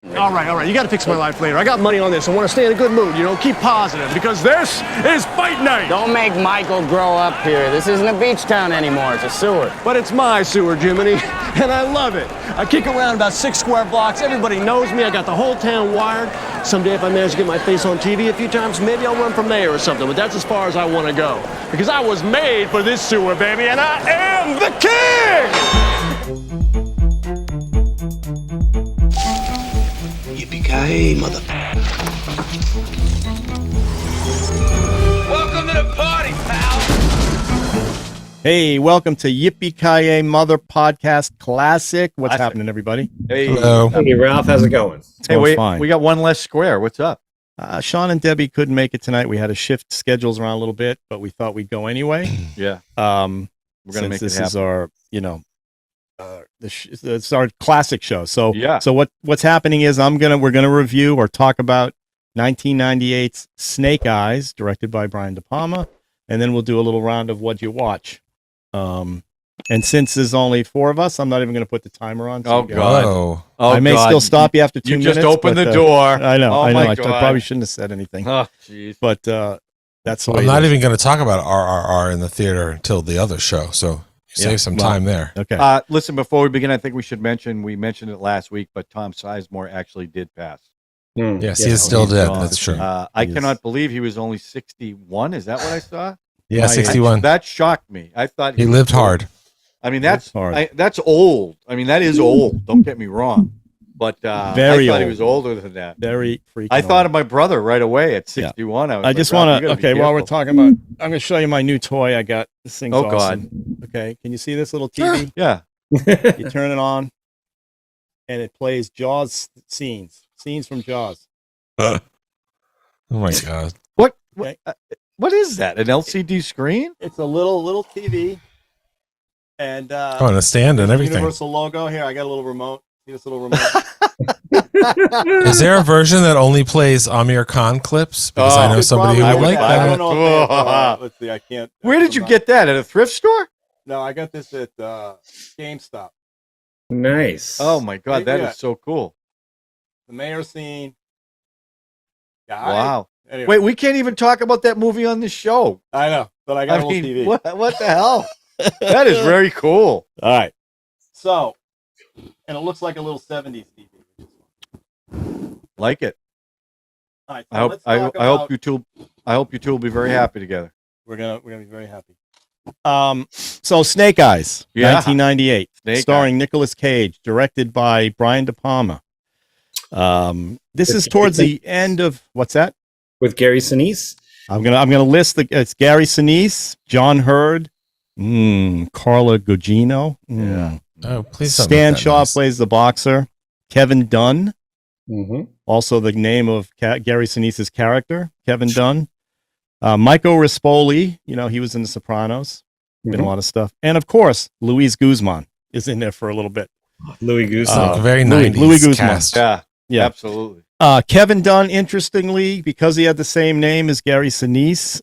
All right. You got to fix my life later. I got money on this. I want to stay in a good mood, keep positive, because this is fight night. Don't make Michael grow up here. This isn't a beach town anymore. It's a sewer. But it's my sewer, Jiminy, and I love it. I kick around about 6 square blocks. Everybody knows me. I got the whole town wired. Someday, if I manage to get my face on TV a few times, maybe I'll run for mayor or something. But that's as far as I want to go. Because I was made for this sewer, baby, and I am the king! Yippee-Ki-Yay, mother... Welcome to the party, pal! Hey, welcome to Yippee-Ki-Yay Mother Podcast Classic. What's happening, everybody? Hey, Hello. Hey, Ralph, how's it going? It's going fine. We got one less square. What's up? Seand and Debbiie couldn't make it tonight. We had to shift schedules around a little bit, but we thought we'd go anyway. Yeah. We're going to make this happen. This is our, it's our classic show. So, yeah. So what's happening is we're going to review or talk about 1998's Snake Eyes, directed by Brian De Palma, and then we'll do a little round of what you watch. And since there's only 4 of us, I'm not even going to put the timer on. So God! I may still stop you after 2 minutes. You just opened the door. I know. Oh, I know. my I God. probably shouldn't have said anything. Oh, jeez. But that's the way I'm not even going to talk about RRR in the theater until the other show, so save some time there. Okay. Listen, before we begin, I think we should mention, we mentioned it last week, but Tom Sizemore actually did pass. Yes, he is still dead. Gone. That's true. I cannot believe he was only 61. Is that what I saw? Yeah, 61. That shocked me. I thought he lived hard. I mean, that's old. I mean, that is old. Don't get me wrong. But I thought he was older than that. Very freaking I thought of my brother right away at 61. I just want to, while we're talking about, I'm going to show you my new toy I got. This thing's awesome. God. Okay, can you see this little TV? Yeah. You turn it on, and it plays Jaws scenes from Jaws. Oh, my God. What is that? An LCD screen? It's a little TV. And and a stand and everything. Universal logo. Here, I got a little remote. See this little remote? Is there a version that only plays Amir Khan clips? Because I know somebody who would like that. I don't know. Let's see. I can't. Where did you get that? At a thrift store? No, I got this at GameStop. Nice. Oh my God, that is so cool. The mayor scene. Wow. Anyway. Wait, we can't even talk about that movie on this show. I know, but I got a little TV. What the hell? That is very cool. All right. So, and it looks like a little 70s TV. Like it. All right. So I hope you two will be very happy together. We're gonna be very happy. So Snake Eyes, 1998, starring Nicolas Cage, directed by Brian De Palma. This is towards the end of what's that? With Gary Sinise. I'm gonna list it's Gary Sinise, John Hurd, Carla Cugino. Yeah. Oh, please. Stan Shaw plays the boxer. Kevin Dunn. Mm-hmm. Also the name of Gary Sinise's character, Kevin Dunn. Michael Rispoli, he was in The Sopranos. Been a lot of stuff. And of course, Luis Guzman is in there for a little bit. Louis Guzman. Very 90s Louis Guzman. cast. Yeah, absolutely. Kevin Dunn, interestingly, because he had the same name as Gary Sinise,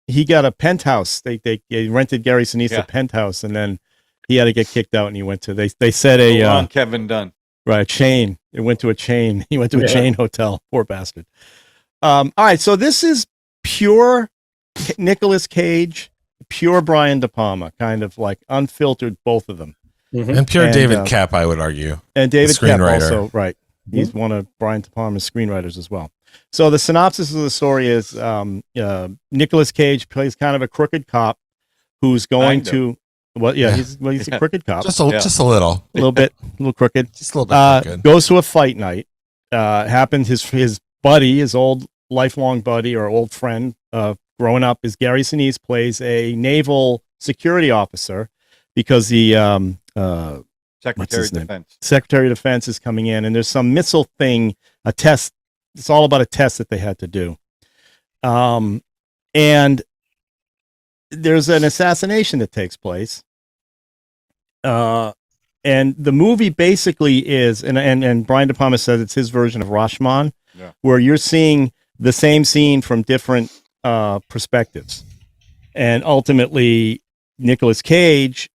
he got a penthouse. They rented Gary Sinise a penthouse, and then he had to get kicked out, and he went to they said a Kevin Dunn. Right, a chain. It went to a chain. He went to a chain hotel. Poor bastard. All right, so this is pure Nicolas Cage, pure Brian De Palma, kind of like unfiltered, both of them. Mm-hmm. And pure David Koepp, I would argue. And David Koepp also, right. He's one of Brian De Palma's screenwriters as well. So the synopsis of the story is Nicolas Cage plays kind of a crooked cop who's going to... he's a crooked cop. Just a little. A little crooked. Just a little bit crooked. Goes to a fight night. Happened his buddy, his old lifelong buddy or old friend growing up, is Gary Sinise, plays a naval security officer because the Secretary of Defense is coming in, and there's some missile thing, a test. It's all about a test that they had to do. And there's an assassination that takes place. And the movie basically is, and Brian De Palma says it's his version of Rashomon, where you're seeing the same scene from different perspectives. And ultimately, Nicolas Cage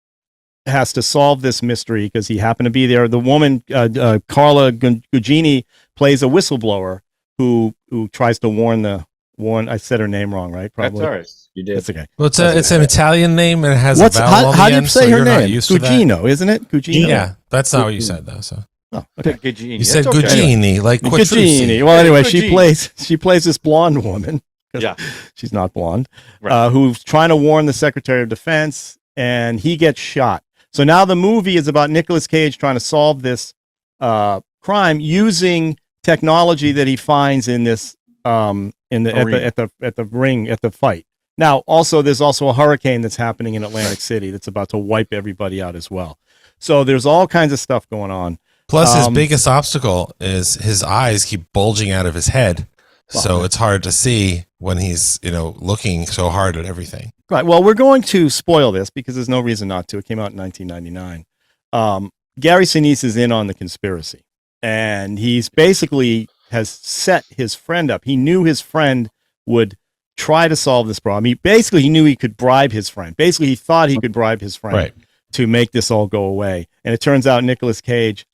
has to solve this mystery because he happened to be there. The woman, Carla Cugino, plays a whistleblower who tries to warn. I said her name wrong, right? Probably. That's all right. You did. That's okay. Well, it's an Italian name and it has a vowel on the how do you end, say so her you're not name? used to that. Cugino, isn't it? Cugino. Yeah, that's not what you said though. So Oh, okay. you said Cugini, like Cugini. Well, anyway, she plays this blonde woman. Yeah, she's not blonde. Right. Who's trying to warn the Secretary of Defense, and he gets shot. So now the movie is about Nicolas Cage trying to solve this crime using technology that he finds in this at the fight. Now, also there's also a hurricane that's happening in Atlantic City that's about to wipe everybody out as well. So there's all kinds of stuff going on. Plus, his biggest obstacle is his eyes keep bulging out of his head, so it's hard to see when he's looking so hard at everything. Right. Well, we're going to spoil this because there's no reason not to. It came out in 1999. Gary Sinise is in on the conspiracy, and he's basically has set his friend up. He knew his friend would try to solve this problem. He knew he could bribe his friend. Basically, he thought he could bribe his friend to make this all go away. And it turns out Nicolas Cage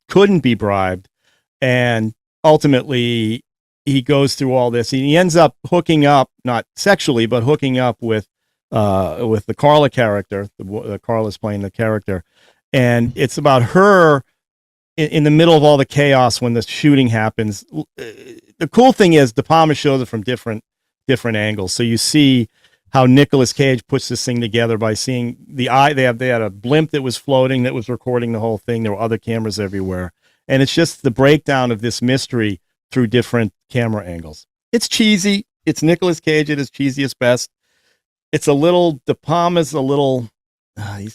couldn't be bribed, and ultimately he goes through all this. He ends up hooking up, not sexually, but hooking up with the Carla character. Carla's playing the character, and it's about her in the middle of all the chaos when the shooting happens. The cool thing is De Palma shows it from different angles, so you see how Nicolas Cage puts this thing together by seeing the eye. They had a blimp that was floating that was recording the whole thing. There were other cameras everywhere, and it's just the breakdown of this mystery through different camera angles. It's cheesy. It's Nicolas Cage at his cheesiest best. It's a little De Palma's a little. I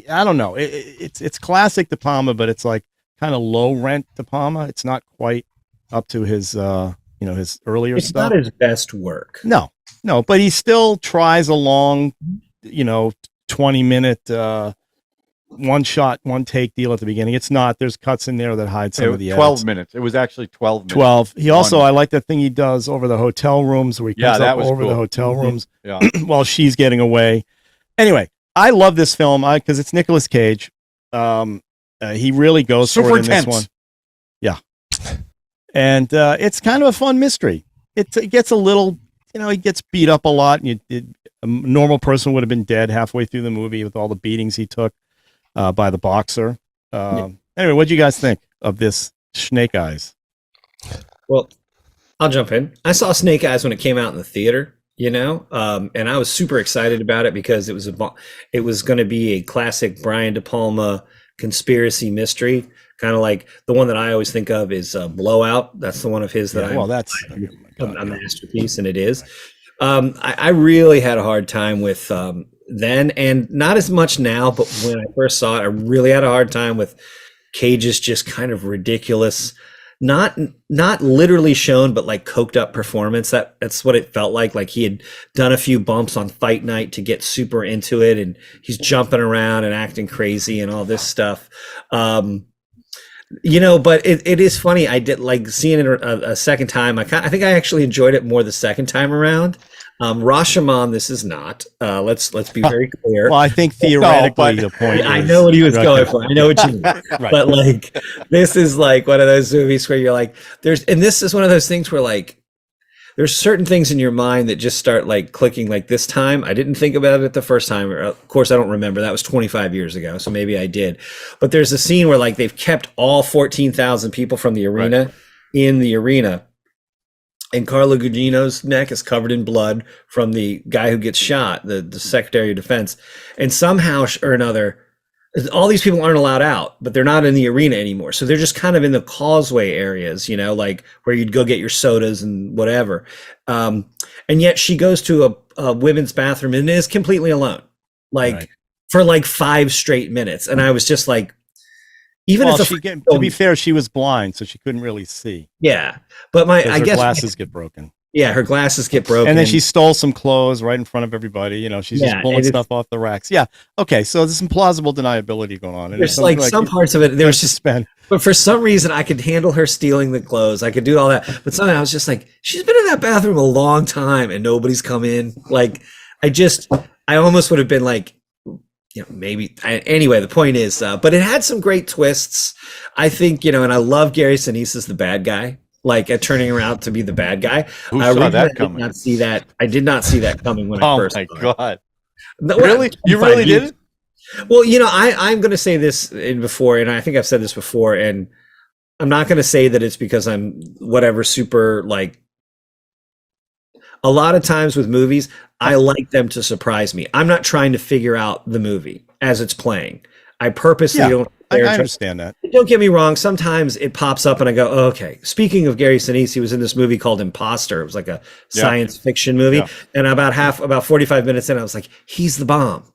don't know. It's classic De Palma, but it's like kind of low rent De Palma. It's not quite up to his his earlier stuff. It's not his best work. No, but he still tries a long, 20-minute one shot, one take deal at the beginning. It's not. There's cuts in there that hide some of the 12 edits. minutes. It was actually 12 minutes. 12. He also, I like that thing he does over the hotel rooms where he comes up over cool. the hotel rooms Yeah. while she's getting away. Anyway, I love this film because it's Nicolas Cage. He really goes Super for it in intense. this one. Yeah. And it's kind of a fun mystery. It gets a little, he gets beat up a lot. And a normal person would have been dead halfway through the movie with all the beatings he took by the boxer. Anyway, what do you guys think of this Snake Eyes? Well, I'll jump in. I saw Snake Eyes when it came out in the theater, and I was super excited about it because it was going to be a classic Brian De Palma conspiracy mystery, kind of like the one that I always think of is Blowout. That's the one of his that that's a masterpiece, and it is. I really had a hard time with then, and not as much now, but when I first saw it, I really had a hard time with Cage's just kind of ridiculous, not literally shown, but like coked up performance. That's what it felt like. Like he had done a few bumps on fight night to get super into it, and he's jumping around and acting crazy and all this stuff. But it is funny. I did like seeing it a second time. I think I actually enjoyed it more the second time around. Rashomon, this is not. Let's be very clear. Well, I think theoretically the point. I know what he was going for. I know what you mean. Right. But like, this is like one of those movies where you're like, and this is one of those things where like, there's certain things in your mind that just start like clicking. Like this time, I didn't think about it the first time. Of course, I don't remember. That was 25 years ago, so maybe I did. But there's a scene where like they've kept all 14,000 people from the arena in the arena. And Carla Gugino's neck is covered in blood from the guy who gets shot, the Secretary of Defense. And somehow or another, all these people aren't allowed out, but they're not in the arena anymore. So they're just kind of in the causeway areas, like where you'd go get your sodas and whatever. And yet she goes to a women's bathroom and is completely alone, for like 5 straight minutes. And I was just like, to be fair, she was blind, so she couldn't really see. Yeah, but her glasses get broken. Yeah, her glasses get broken, and then she stole some clothes right in front of everybody. She's just pulling stuff off the racks. Yeah, okay, so there's some plausible deniability going on. There's like some parts of it. There was just but for some reason, I could handle her stealing the clothes. I could do all that, but somehow I was just like, she's been in that bathroom a long time, and nobody's come in. Like, I almost would have been like, maybe. Anyway, the point is, but it had some great twists. I think, and I love Gary Sinise as the bad guy, like turning around to be the bad guy. Who saw that coming? I did not see that coming when I first. Oh my God! No, really? You really did it? Well, I'm going to say this before, and I think I've said this before, and I'm not going to say that it's because I'm whatever super like. A lot of times with movies, I like them to surprise me. I'm not trying to figure out the movie as it's playing. I purposely don't. I understand that. Don't get me wrong. Sometimes it pops up and I go, oh, okay. Speaking of Gary Sinise, he was in this movie called Imposter. It was like a science fiction movie. Yeah. And about 45 minutes in, I was like, he's the bomb.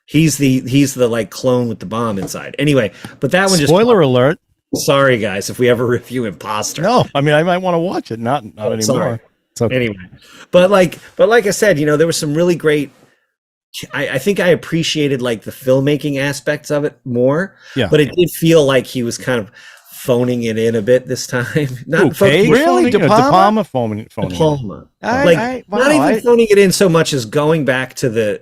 He's the like clone with the bomb inside. Anyway, but that one just spoiler alert. Sorry guys, if we ever review Imposter. No, I mean I might want to watch it. Not anymore. Sorry. Okay. Anyway, but like I said, there was some really great. I think I appreciated like the filmmaking aspects of it more. Yeah. But it did feel like he was kind of phoning it in a bit this time. Not really, De Palma phoning. Not even phoning it in so much as going back to the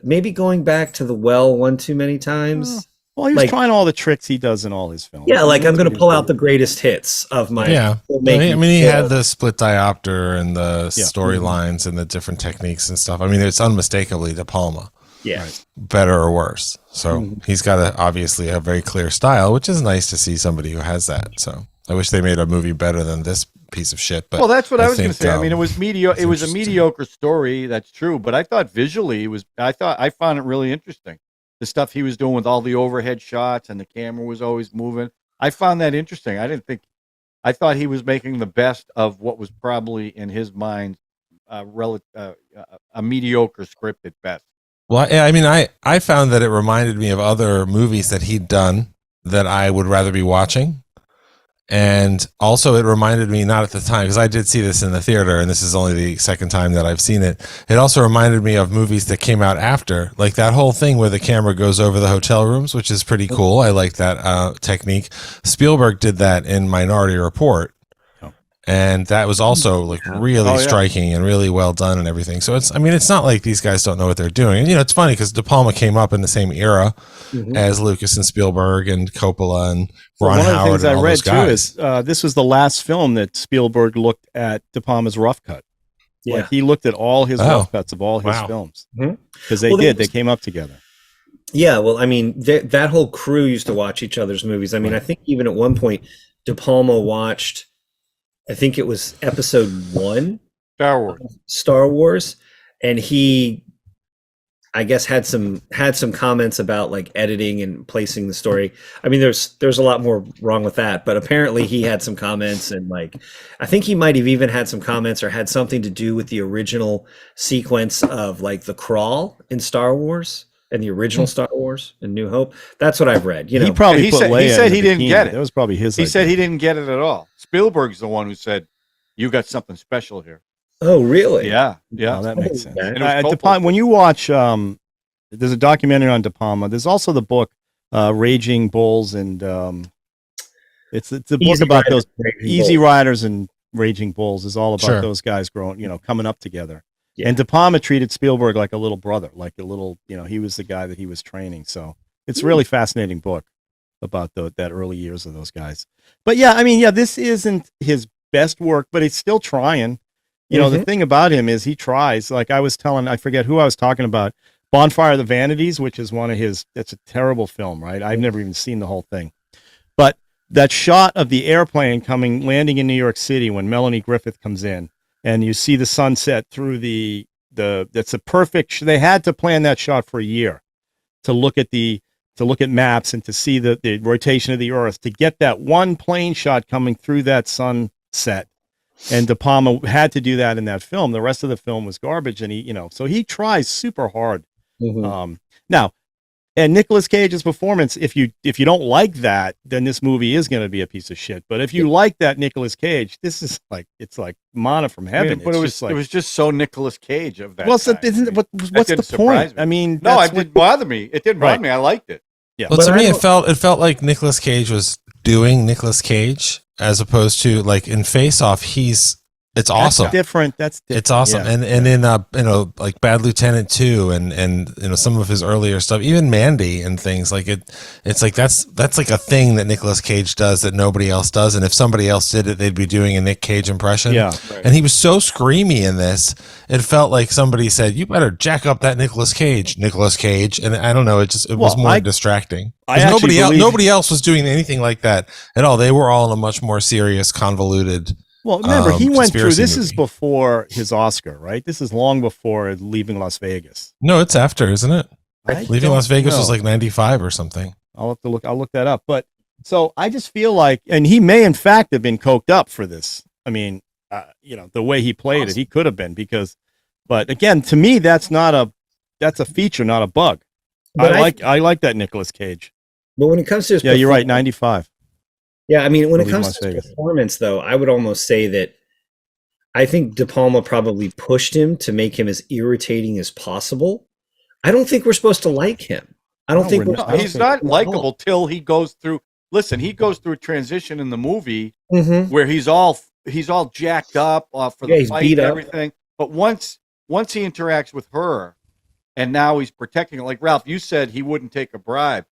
well one too many times. Well, he was trying all the tricks he does in all his films. Yeah, like I'm going to pull out the greatest hits of my. Yeah, I mean, he had the split diopter and the storylines and the different techniques and stuff. I mean, it's unmistakably De Palma. Yeah, better or worse. So he's got obviously a very clear style, which is nice to see somebody who has that. So I wish they made a movie better than this piece of shit. But that's what I was going to say. I mean, it was mediocre. It was a mediocre story. That's true. But I thought visually I found it really interesting. The stuff he was doing with all the overhead shots and the camera was always moving. I found that interesting. I thought he was making the best of what was probably in his mind a mediocre script at best. Well, I mean, I found that it reminded me of other movies that he'd done that I would rather be watching. And also it reminded me, not at the time, because I did see this in the theater, and this is only the second time that I've seen it. It also reminded me of movies that came out after, like that whole thing where the camera goes over the hotel rooms, which is pretty cool. I like that technique. Spielberg did that in Minority Report. And that was also like really striking and really well done and everything. So it's not like these guys don't know what they're doing. And, it's funny because De Palma came up in the same era as Lucas and Spielberg and Coppola and Ron Howard. One of the things I read too is this was the last film that Spielberg looked at De Palma's rough cut. Yeah. Like he looked at all his rough cuts of all his films because they came up together. Yeah. Well, I mean, that whole crew used to watch each other's movies. I mean, I think even at one point, De Palma watched, I think it was episode 1, Star Wars, and he, I guess, had some comments about like editing and placing the story. I mean, there's a lot more wrong with that, but apparently he had some comments, and like I think he might have even had some comments or had something to do with the original sequence of like the crawl in Star Wars and the original Star Wars and New Hope. That's what I've read. He probably he said he didn't get it. That was probably his. He said he didn't get it at all. Spielberg's the one who said, "You got something special here." Oh, really? Yeah. Oh, that makes sense. De Palma, when you watch, there's a documentary on De Palma. There's also the book, Raging Bulls, and it's a book about those Easy Riders and Raging Bulls. Is all about those guys growing, coming up together. Yeah. And De Palma treated Spielberg like a little brother, like a little, he was the guy that he was training. So it's a really fascinating book about that early years of those guys. But this isn't his best work, but he's still trying. The thing about him is he tries. Like I forget who I was talking about, Bonfire of the Vanities, which is one of his, that's a terrible film, right? I've never even seen the whole thing. But that shot of the airplane landing in New York City when Melanie Griffith comes in, and you see the sunset through that's a perfect, they had to plan that shot for a year to look at maps and to see the rotation of the earth, to get that one plane shot coming through that sunset. And De Palma had to do that in that film. The rest of the film was garbage. And so he tries super hard. Now, and Nicolas Cage's performance, if you don't like that, then this movie is going to be a piece of shit. But if you like that Nicolas Cage, this is like, it's like manna from heaven. But it was just so Nicolas Cage of that. Well, so what's the point? I mean, no, it didn't bother me. It didn't bother me. I liked it. Yeah. Well, to me, it felt like Nicolas Cage was doing Nicolas Cage, as opposed to like in Face Off, he's It's awesome. That's different. It's awesome. Yeah. And in like Bad Lieutenant 2 and some of his earlier stuff, even Mandy and things like it's like that's like a thing that Nicolas Cage does that nobody else does. And if somebody else did it, they'd be doing a Nic Cage impression. Yeah. Right. And he was so screamy in this. It felt like somebody said, "You better jack up that Nicolas Cage." And I don't know, it was more distracting. Nobody else was doing anything like that at all. They were all in a much more serious, convoluted. Well, remember, he went through, this movie. is before his Oscar, right? This is long before Leaving Las Vegas. No, it's after, isn't it? Leaving Las Vegas know. was like 95 or something. I'll look that up. But so I just feel like, and he may in fact have been coked up for this. I mean, the way he played it, he could have been but again, to me, that's a feature, not a bug. But I like that Nicolas Cage. But when it comes to his you're right, 95. Yeah, I mean, when it Leaving comes Las to his Vegas. performance, though, I would almost say that I think De Palma probably pushed him to make him as irritating as possible. I don't think we're supposed to like him. I don't think he's not likable till he goes through. Listen, he goes through a transition in the movie where he's all jacked up for the fight and everything. But once he interacts with her, and now he's protecting her. Like Ralph, you said he wouldn't take a bribe.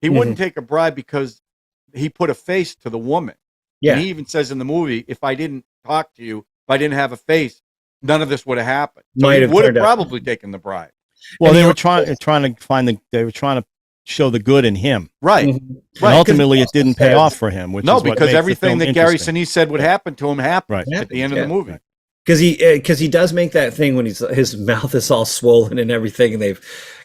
He wouldn't take a bribe because he put a face to the woman. Yeah. And he even says in the movie, if I didn't talk to you, if I didn't have a face, none of this would have happened. So he would have probably taken the bribe. Well, they were trying to show the good in him. Right. And ultimately it didn't pay off for him, because everything that Gary Sinise said would happen to him happened at the end of the movie. Right. Because he does make that thing when his mouth is all swollen and everything, and they've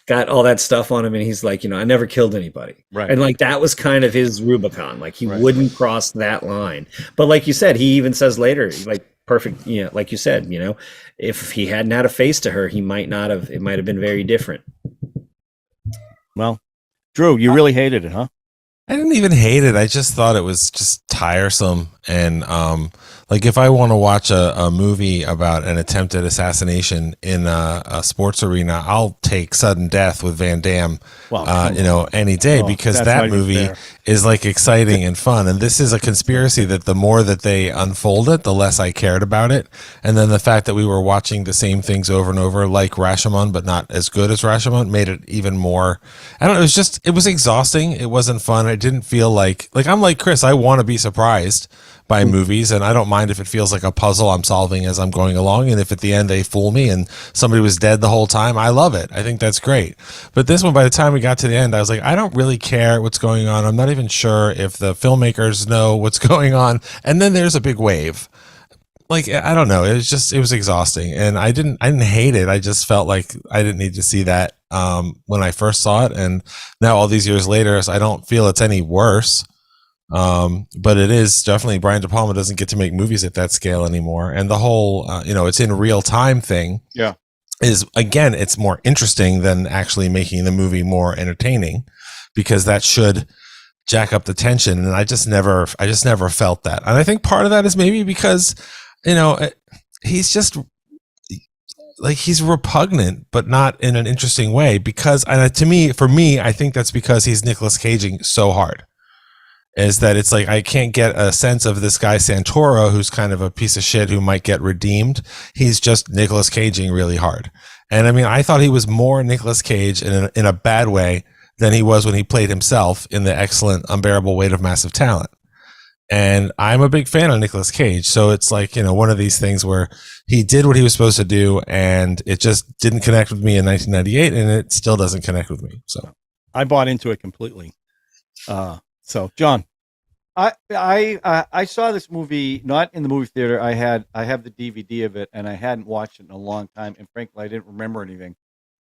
got all that stuff on him, and he's like, I never killed anybody, right? And like that was kind of his Rubicon, like he wouldn't cross that line. But like you said, he even says later, like perfect, like you said, if he hadn't had a face to her, he might not have. It might have been very different. Well, Drew, you really hated it, huh? I didn't even hate it. I just thought it was just tiresome. And like if I want to watch a movie about an attempted assassination in a sports arena, I'll take Sudden Death with Van Damme, any day, because that movie is like exciting and fun. And this is a conspiracy that the more that they unfold it, the less I cared about it. And then the fact that we were watching the same things over and over, like Rashomon, but not as good as Rashomon, made it even more. I don't know. It was exhausting. It wasn't fun. I didn't feel like I'm like Chris. I want to be surprised by movies, and I don't mind if it feels like a puzzle I'm solving as I'm going along, and if at the end they fool me and somebody was dead the whole time, I love it. I think that's great. But this one, by the time we got to the end, I was like, I don't really care what's going on. I'm not even sure if the filmmakers know what's going on. And then there's a big wave. Like, I don't know. It was exhausting, and I didn't hate it. I just felt like I didn't need to see that when I first saw it, and now all these years later, I don't feel it's any worse. But it is definitely, Brian De Palma doesn't get to make movies at that scale anymore. And the whole, it's in real time thing is, again, it's more interesting than actually making the movie more entertaining, because that should jack up the tension. And I just never felt that. And I think part of that is maybe because, he's just like, he's repugnant, but not in an interesting way, because, and for me, I think that's because he's Nicolas Caging so hard. Is that it's like I can't get a sense of this guy Santoro, who's kind of a piece of shit who might get redeemed. He's just Nicolas Caging really hard. And I mean, I thought he was more Nicolas Cage in a bad way than he was when he played himself in the excellent Unbearable Weight of Massive Talent. And I'm a big fan of Nicolas Cage. So it's like, one of these things where he did what he was supposed to do, and it just didn't connect with me in 1998, and it still doesn't connect with me. So I bought into it completely. So, John, I saw this movie not in the movie theater. I have the DVD of it, and I hadn't watched it in a long time. And frankly, I didn't remember anything.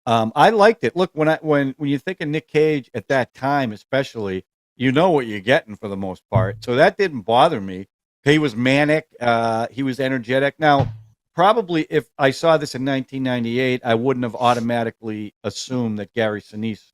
I liked it. Look, when you think of Nic Cage at that time, especially, you know what you're getting for the most part. So that didn't bother me. He was manic. He was energetic. Now, probably if I saw this in 1998, I wouldn't have automatically assumed that Gary Sinise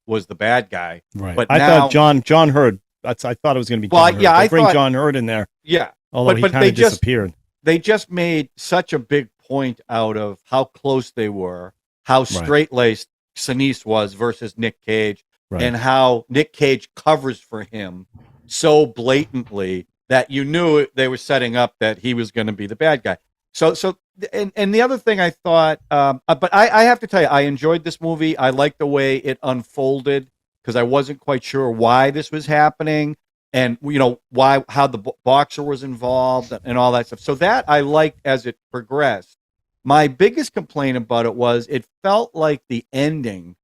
was the bad guy. Right. But I now, thought John Hurd. I thought it was going to be John Hurd. Yeah, I bring thought John Hurd in there. Yeah. Although he kind of disappeared. They just made such a big point out of how close they were, how straight-laced Sinise was versus Nic Cage, and how Nic Cage covers for him so blatantly that you knew they were setting up that he was going to be the bad guy. And the other thing I thought, but I have to tell you, I enjoyed this movie. I liked the way it unfolded because I wasn't quite sure why this was happening and, you know, how the boxer was involved and all that stuff. So that I liked as it progressed. My biggest complaint about it was it felt like the ending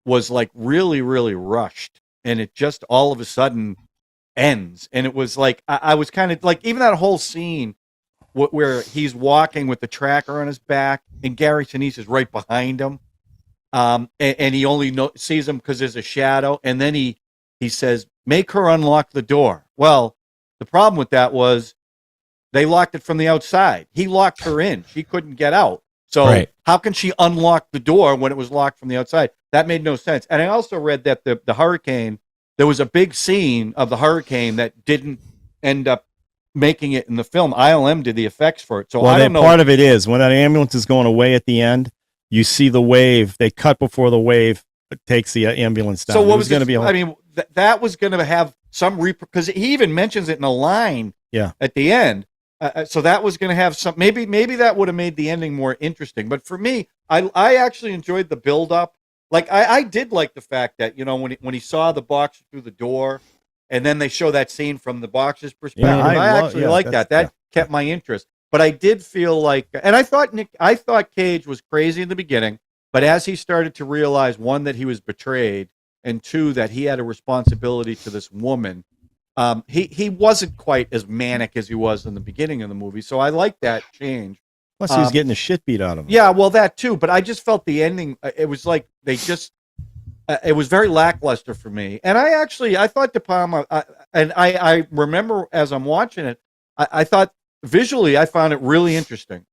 was like really, really rushed, and it just all of a sudden ends. And it was like, I was kind of like, even that whole scene where he's walking with the tracker on his back and Gary Sinise is right behind him. And he only sees him because there's a shadow. And then he says, make her unlock the door. Well, the problem with that was they locked it from the outside. He locked her in. She couldn't get out. So how can she unlock the door when it was locked from the outside? That made no sense. And I also read that the hurricane, there was a big scene of the hurricane that didn't end up making it in the film. ILM did the effects for it. So I don't know. Part of it is when that ambulance is going away at the end, you see the wave. They cut before the wave takes the ambulance down. So what was going to be? I mean, that was going to have some because he even mentions it in a line. At the end. So that was going to have some. Maybe that would have made the ending more interesting. But for me, I actually enjoyed the build up. Like I did like the fact that, you know, when he saw the boxer through the door, and then they show that scene from the boxer's perspective. I actually like that. That kept my interest. But I did feel like, and I thought Cage was crazy in the beginning, but as he started to realize, one, that he was betrayed, and two, that he had a responsibility to this woman, he wasn't quite as manic as he was in the beginning of the movie. So I like that change. Plus, he was getting the shit beat out of him. Yeah, well, that too. But I just felt the ending. It was like they just. It was very lackluster for me. And I thought De Palma, and I remember as I'm watching it, I thought visually I found it really interesting.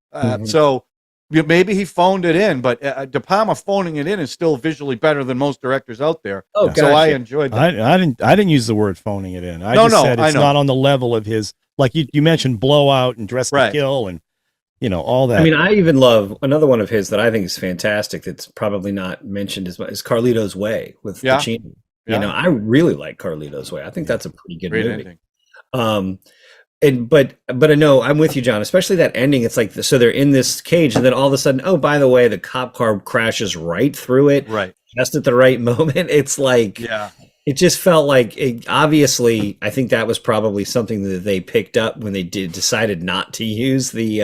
So maybe he phoned it in, but De Palma phoning it in is still visually better than most directors out there. Oh, so I enjoyed that. I didn't use the word phoning it in. I said it's not on the level of his, like you mentioned, Blowout and Dress to Kill and, you know, all that. I mean, I even love another one of his that I think is fantastic that's probably not mentioned as much is Carlito's Way with Cugino. You know, I really like Carlito's Way. I think that's a pretty good movie. Ending. But I know I'm with you, John, especially that ending. It's like, so they're in this cage and then all of a sudden, oh, by the way, the cop car crashes right through it. Right. Just at the right moment. It's like, it just felt like obviously, I think that was probably something that they picked up when they decided not to use the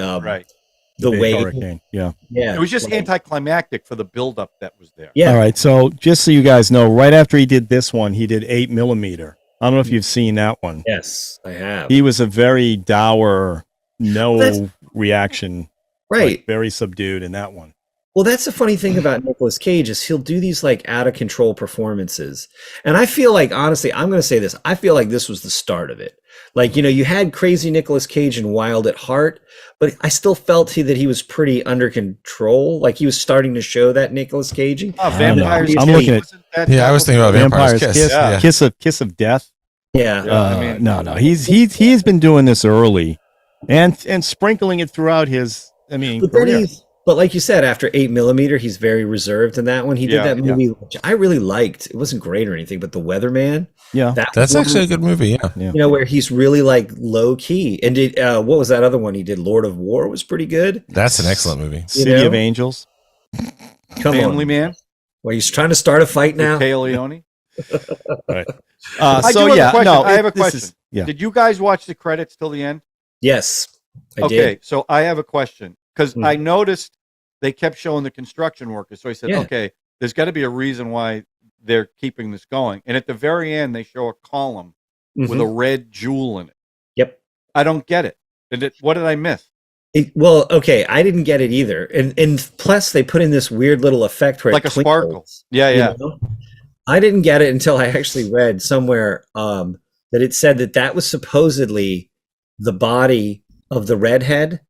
wave. Hurricane. Yeah. It was just anticlimactic for the buildup that was there. Yeah. All right. So just so you guys know, right after he did this one, he did 8mm. I don't know if you've seen that one. Yes, I have. He was a very dour, reaction. Right. Like, very subdued in that one. Well, that's the funny thing about Nicolas Cage is he'll do these like out of control performances. And I feel like, honestly, I'm going to say this. I feel like this was the start of it. Like, you know, you had crazy Nicolas Cage and Wild at Heart, but I still felt that he was pretty under control. Like he was starting to show that Nicolas Cage. Oh, Vampires. I'm looking at. I was thinking about Vampire's Kiss. Kiss of Death. Yeah. No. He's been doing this early, and sprinkling it throughout his. I mean, career. But like you said, after 8mm, he's very reserved in that one. He did that movie, which I really liked. It wasn't great or anything, but The Weatherman. Yeah, that's actually a good movie. Yeah. You know, where he's really like low key. And did what was that other one he did? Lord of War was pretty good. That's an excellent movie. City of Angels. Family Man. Well, he's trying to start a fight now. Tay Leone. Right. I have a question. Did you guys watch the credits till the end? Yes, I did. Okay, so I have a question. Because I noticed they kept showing the construction workers. So I said, okay, there's got to be a reason why they're keeping this going. And at the very end, they show a column with a red jewel in it. Yep. I don't get it. What did I miss? Well, okay, I didn't get it either. And plus, they put in this weird little effect where like it a sparkle. Yeah. You know? I didn't get it until I actually read somewhere that it said that was supposedly the body of the redhead.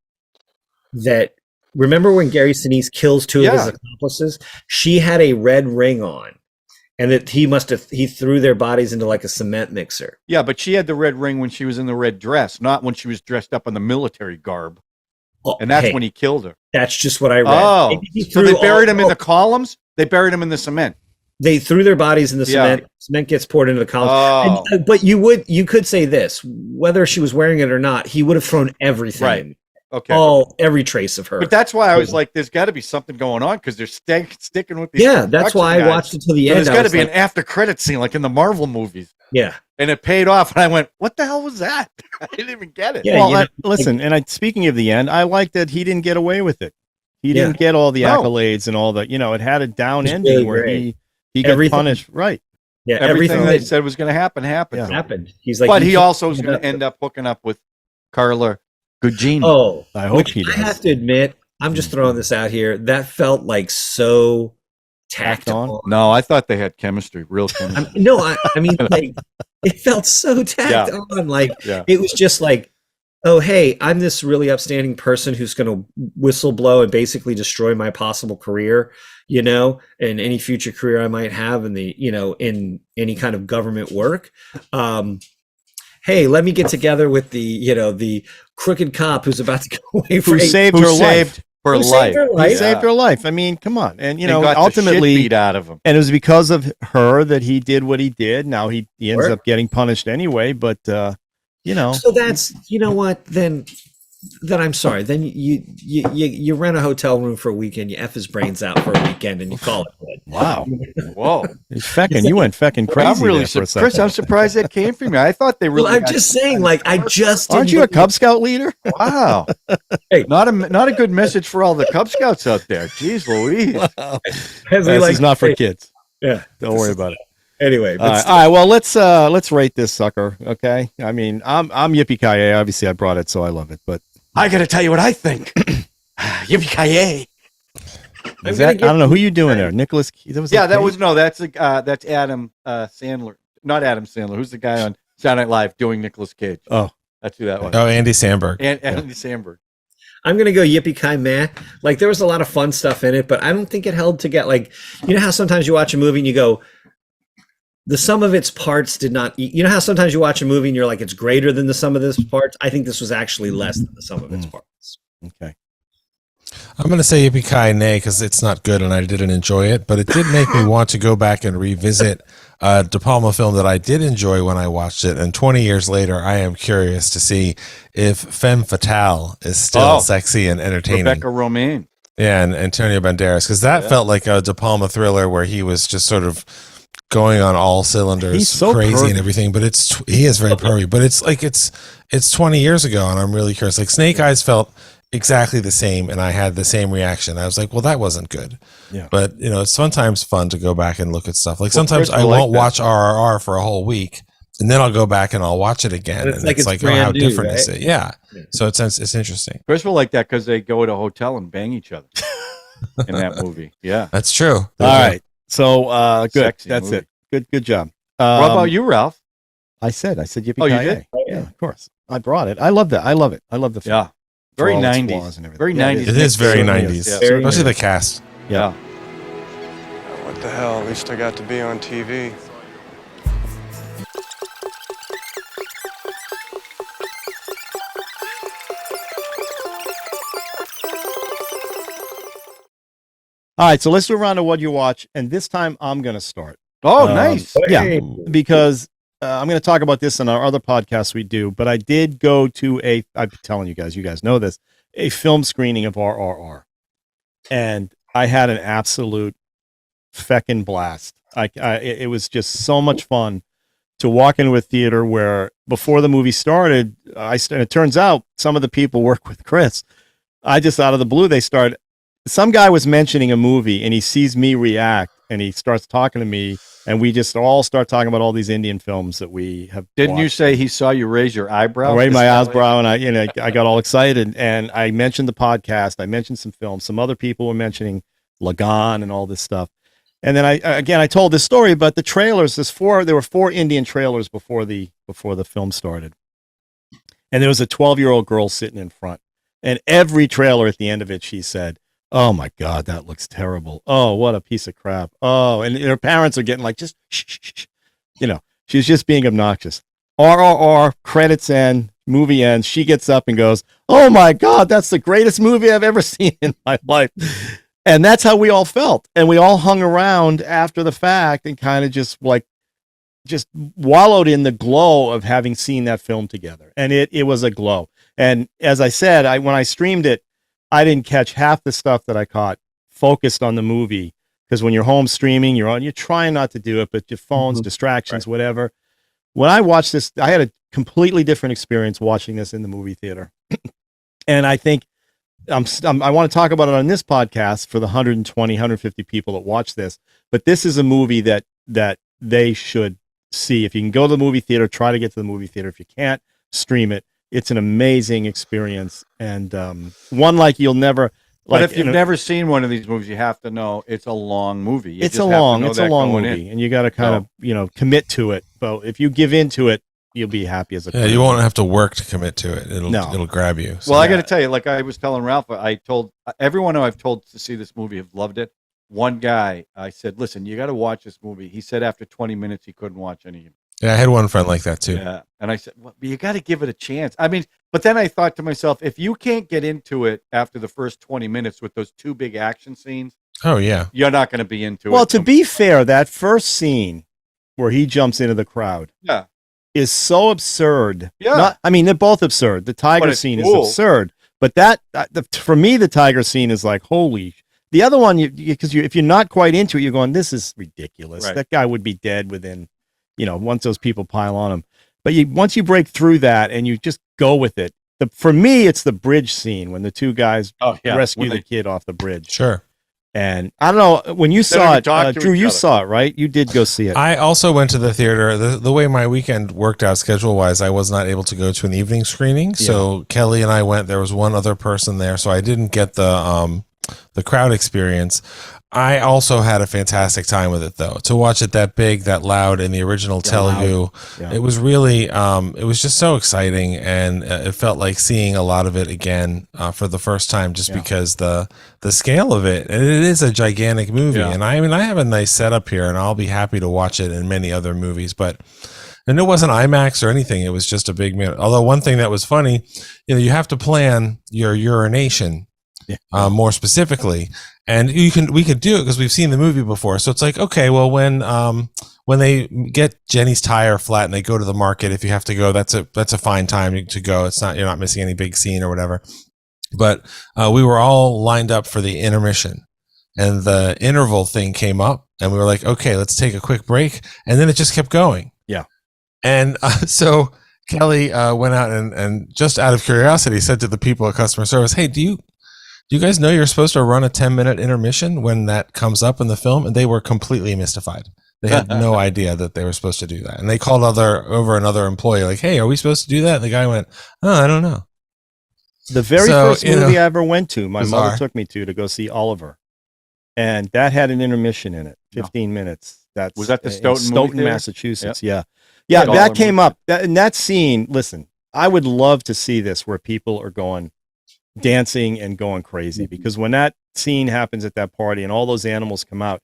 That remember when Gary Sinise kills two of his accomplices? She had a red ring on, and that he threw their bodies into like a cement mixer. Yeah, but she had the red ring when she was in the red dress, not when she was dressed up in the military garb. Oh, and that's when he killed her. That's just what I read. Oh, so they buried him in the columns? They buried him in the cement. They threw their bodies in the cement. Cement gets poured into the columns. Oh. But you could say this: whether she was wearing it or not, he would have thrown everything in. Okay. All every trace of her. But that's why I was like, there's got to be something going on because they're sticking with these. Yeah, that's why I watched it to the So end. there's got to was be like, an after credit scene like in the Marvel movies. Yeah. And it paid off, and I went, "What the hell was that?" I didn't even get it. Yeah, Well, you know, listen, and speaking of the end, I like that he didn't get away with it. He Yeah. didn't get all the No. accolades and all the, it had a down It's ending really where great. he got Everything- punished. Right. Yeah, Everything everything they that said was going to happen happened. Yeah. happened. He's like, But you he can't also was end going up- to end up hooking up with Carla Gugino. Oh, I hope which he does. I have to admit, I'm just throwing this out here. That felt like so tacked on? on. No, I thought they had chemistry, real chemistry. I mean, like, it felt so tacked Yeah. on. Like, Yeah. it was just like, oh, hey, I'm this really upstanding person who's going to whistle blow and basically destroy my possible career, and any future career I might have in in any kind of government work. Hey, let me get together with the crooked cop who's about to go away Who for saved Who her saved life. her Who saved life? her He life? saved her life. I mean, come on. And, He got the shit ultimately, beat out of him. and it was because of her that he did what he did. Now he ends Sure. up getting punished anyway, but, So that's what then I'm sorry. Then you rent a hotel room for a weekend, you F his brains out for a weekend, and you call it good. wow. Whoa. You went fecking crazy I'm really there for a second. Chris, I'm surprised that came from you. I thought they really Well, I'm got- just saying, like, I just Aren't didn't you a believe- Cub Scout leader? Wow. Hey. Not a good message for all the Cub Scouts out there. Jeez Louise. As we This like is not to for say. kids. Yeah. Don't worry about it. Anyway, but All right. Well, let's rate this sucker. Okay. I mean, I'm Yippee-Ki-Yay. Obviously, I brought it, so I love it. But I got to tell you what I think. Yippee-Ki-Yay. is that, I don't know who you doing there, Nicholas. That's Adam Sandler. Not Adam Sandler. Who's the guy on Saturday Night Live doing Nicolas Cage? Oh, That's who that was. Oh, Andy Samberg. And Andy Samberg. I'm gonna go Yippee-Ki-Meh. Like, there was a lot of fun stuff in it, but I don't think it held together. Like, you know how sometimes you watch a movie and you go, the sum of its parts did not. You know how sometimes you watch a movie and you're like, it's greater than the sum of its parts. I think this was actually less than the sum of its parts. okay. I'm going to say Yippee-Ki-Yay because it's not good and I didn't enjoy it, but it did make me want to go back and revisit a De Palma film that I did enjoy when I watched it. And 20 years later, I am curious to see if Femme Fatale is still sexy and entertaining. Rebecca Romaine. Yeah, and Antonio Banderas, because that felt like a De Palma thriller where he was just sort of going on all cylinders, He's so crazy pervy. and everything. But he is very pervy. But it's like it's 20 years ago, and I'm really curious. Like Snake Eyes felt exactly the same, and I had the same reaction. I was like, well, that wasn't good. Yeah. But it's sometimes fun to go back and look at stuff. Like sometimes Chris I will like won't that. watch RRR for a whole week, and then I'll go back and I'll watch it again, And it's and like it's it's like, oh, how brand new, different is right? it? Yeah. Yeah. So it's interesting. Chris will like that because they go to a hotel and bang each other in that movie. Yeah. That's true. All right. So good. Sexy That's movie. it. Good job. What about you, Ralph? I said Yippee-Ki-Yay. Oh, you did? Yeah, of course. I brought it. I love that. I love it. I love the film. Yeah. Very all its 90s. flaws and everything. Very Yeah, 90s. It is very certainly 90s, is. Yeah. Very especially the cast. Yeah. What the hell? At least I got to be on TV. All right, so let's move around to what you watch, and this time I'm going to start. Oh, Um, nice. Yeah, Hey. because I'm going to talk about this in our other podcasts we do, but I did go to I'm telling you guys know this, a film screening of RRR, and I had an absolute feckin' blast. It was just so much fun to walk into a theater where before the movie started, and it turns out some of the people work with Chris. I just out of the blue, some guy was mentioning a movie and he sees me react and he starts talking to me and we just all start talking about all these Indian films that we have. Didn't you watched. say he saw you raise your eyebrow? I raised my eyebrow and I got all excited and I mentioned the podcast. I mentioned some films. Some other people were mentioning Lagan and all this stuff. And then I told this story about the trailers. There were 4 Indian trailers before the film started. And there was a 12-year-old girl sitting in front. And every trailer at the end of it, she said, "Oh my God, that looks terrible. Oh, what a piece of crap. Oh," and her parents are getting like, just shh, shh, shh. She's just being obnoxious. RRR, credits end, movie ends. She gets up and goes, "Oh my God, that's the greatest movie I've ever seen in my life." And that's how we all felt. And we all hung around after the fact and kind of just wallowed in the glow of having seen that film together. And it was a glow. And as I said, when I streamed it, I didn't catch half the stuff that I caught focused on the movie, because when you're home streaming, you're trying not to do it, but your phones, distractions, whatever. When I watched this, I had a completely different experience watching this in the movie theater. And I think I want to talk about it on this podcast for the 120, 150 people that watch this. But this is a movie that they should see. If you can go to the movie theater, try to get to the movie theater. If you can't, stream it. It's an amazing experience, and one like you'll never. But if you've never seen one of these movies, you have to know it's a long movie. It's a long movie, and you got to kind of commit to it. But if you give into it, you'll be happy as a. Yeah, you won't have to work to commit to it. It'll grab you. So. Well, I got to tell you, like I was telling Ralph, I told everyone who I've told to see this movie have loved it. One guy, I said, "Listen, you got to watch this movie." He said after 20 minutes he couldn't watch any of it. Yeah, I had one friend like that too. Yeah, and I said, well, you got to give it a chance. I mean, but then I thought to myself, if you can't get into it after the first 20 minutes with those two big action scenes, oh yeah, you're not going to be into it. Well, to be fair, that first scene where he jumps into the crowd, is so absurd. Yeah, I mean, they're both absurd. The tiger scene is absurd, but for me, the tiger scene is like holy. The other one, because if you're not quite into it, you're going, this is ridiculous. Right. That guy would be dead within. Once those people pile on him. But once you break through that and you just go with it, for me, it's the bridge scene when the two guys rescue the kid off the bridge. Sure. And I don't know, when you saw it, Drew, you saw it, right? You did go see it. I also went to the theater. The way my weekend worked out schedule-wise, I was not able to go to an evening screening. So Kelly and I went. There was one other person there, so I didn't get the crowd experience. I also had a fantastic time with it, though. To watch it that big, that loud in the original Telugu, it was really, it was just so exciting, and it felt like seeing a lot of it again for the first time, just because the scale of it, and it is a gigantic movie. And I mean, I have a nice setup here, and I'll be happy to watch it in many other movies, and it wasn't IMAX or anything. It was just a big minute. Although one thing that was funny, you have to plan your urination. More specifically, and we could do it because we've seen the movie before. So it's like, okay, well, when they get Jenny's tire flat and they go to the market, if you have to go, that's a fine time to go. It's not, you're not missing any big scene or whatever. But we were all lined up for the intermission, and the interval thing came up, and we were like, okay, let's take a quick break, and then it just kept going. Yeah, and so Kelly went out and just out of curiosity said to the people at customer service, hey, do you guys know you're supposed to run a 10-minute intermission when that comes up in the film? And they were completely mystified. They had no idea that they were supposed to do that. And they called over another employee like, hey, are we supposed to do that? And the guy went, oh, I don't know. The very first movie I ever went to, my mother took me to go see Oliver. And that had an intermission in it, 15 minutes. Was that the Stoughton, Massachusetts? Yep. Yeah, that came up. In that scene, listen, I would love to see this where people are going, dancing and going crazy, because when that scene happens at that party and all those animals come out,